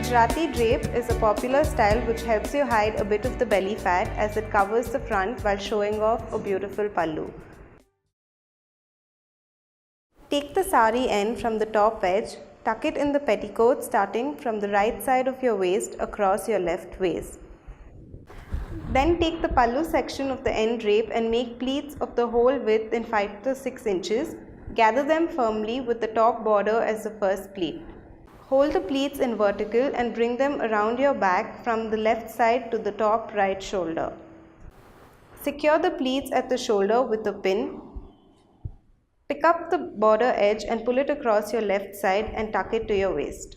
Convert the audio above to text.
Gujarati drape is a popular style which helps you hide a bit of the belly fat as it covers the front while showing off a beautiful pallu. Take the sari end from the top edge, tuck it in the petticoat starting from the right side of your waist across your left waist. Then take the pallu section of the end drape and make pleats of the whole width in 5 to 6 inches. Gather them firmly with the top border as the first pleat. Hold the pleats in vertical and bring them around your back from the left side to the top right shoulder. Secure the pleats at the shoulder with a pin. Pick up the border edge and pull it across your left side and tuck it to your waist.